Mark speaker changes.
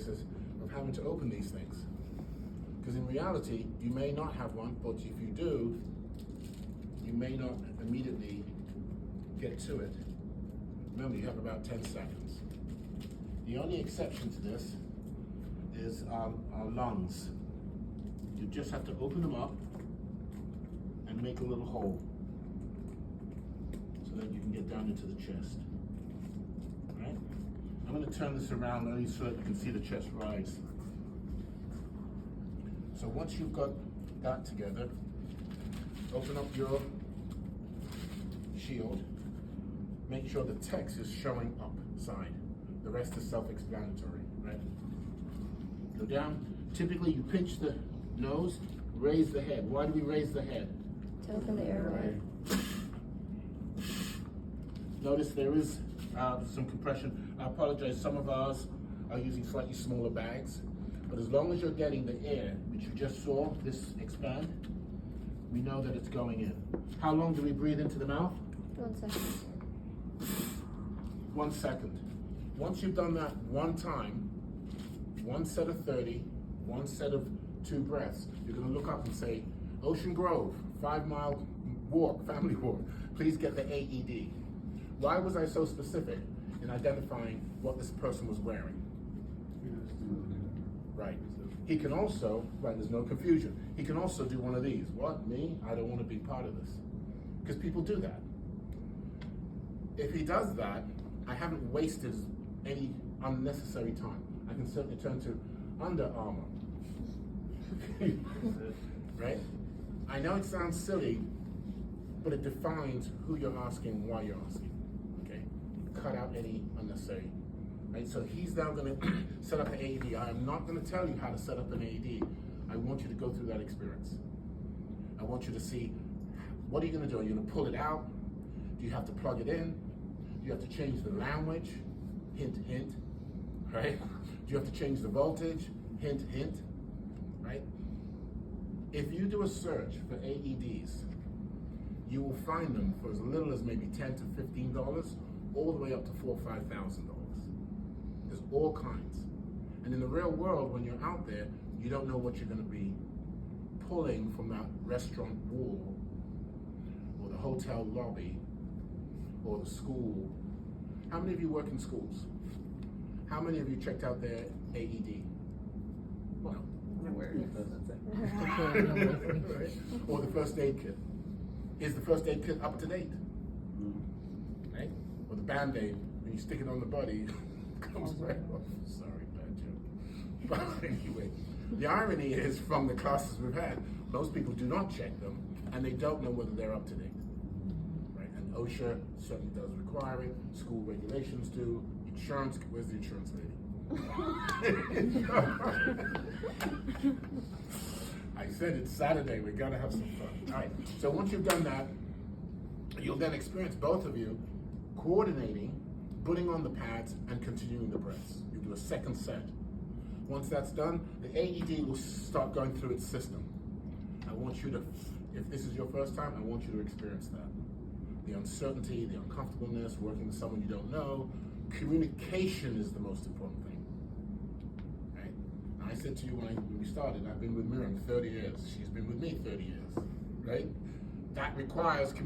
Speaker 1: process of having to open these things. Because in reality, you may not have one, but if you do, you may not immediately get to it. Remember, you have about 10 seconds. The only exception to this is our lungs. You just have to open them up and make a little hole so that you can get down into the chest. All right? I'm going to turn this around only so that you can see the chest rise. So once you've got that together, open up your shield. Make sure the text is showing upside. The rest is self-explanatory, right? Go down. Typically, you pinch the nose, raise the head. Why do we raise the head?
Speaker 2: To open the airway.
Speaker 1: Notice there is some compression. I apologize, some of ours are using slightly smaller bags, but as long as you're getting the air, which you just saw, this expand, we know that it's going in. How long do we breathe into the mouth?
Speaker 2: 1 second.
Speaker 1: 1 second. Once you've done that one time, one set of 30, one set of 2 breaths, you're gonna look up and say, Ocean Grove, 5-mile walk, family walk, please get the AED. Why was I so specific in identifying what this person was wearing? Right. He can also, right, there's no confusion. He can also do one of these. What, me? I don't want to be part of this. Because people do that. If he does that, I haven't wasted any unnecessary time. I can certainly turn to Under Armour. Right? I know it sounds silly, but it defines who you're asking, why you're asking. Okay? Cut out any unnecessary. Right? So he's now going to set up an AED. I am not going to tell you how to set up an AED. I want you to go through that experience. I want you to see, what are you going to do? Are you going to pull it out? Do you have to plug it in? Do you have to change the language? Hint, hint. Right? Do you have to change the voltage? Hint, hint. Right? If you do a search for AEDs, you will find them for as little as maybe $10 to $15, all the way up to $4,000 or $5,000. There's all kinds. And in the real world, when you're out there, you don't know what you're going to be pulling from that restaurant wall, or the hotel lobby, or the school. How many of you work in schools? How many of you checked out their AED? Well, or the first aid kit. Is the first aid kit up to date? Right? Or the Band-Aid, when you stick it on the body, comes right off. Sorry, bad joke. But anyway, the irony is, from the classes we've had, most people do not check them, and they don't know whether they're up to date. Right? And OSHA certainly does require it. School regulations do. Insurance, where's the insurance lady? I said it's Saturday, we gotta have some fun. All right, so once you've done that, you'll then experience, both of you, coordinating, putting on the pads, and continuing the breaths. You do a second set. Once that's done, the AED will start going through its system. I want you to, if this is your first time, I want you to experience that. The uncertainty, the uncomfortableness, working with someone you don't know. Communication is the most important thing. Right? And I said to you when we started, I've been with Miriam 30 years. She's been with me 30 years. Right? That requires communication.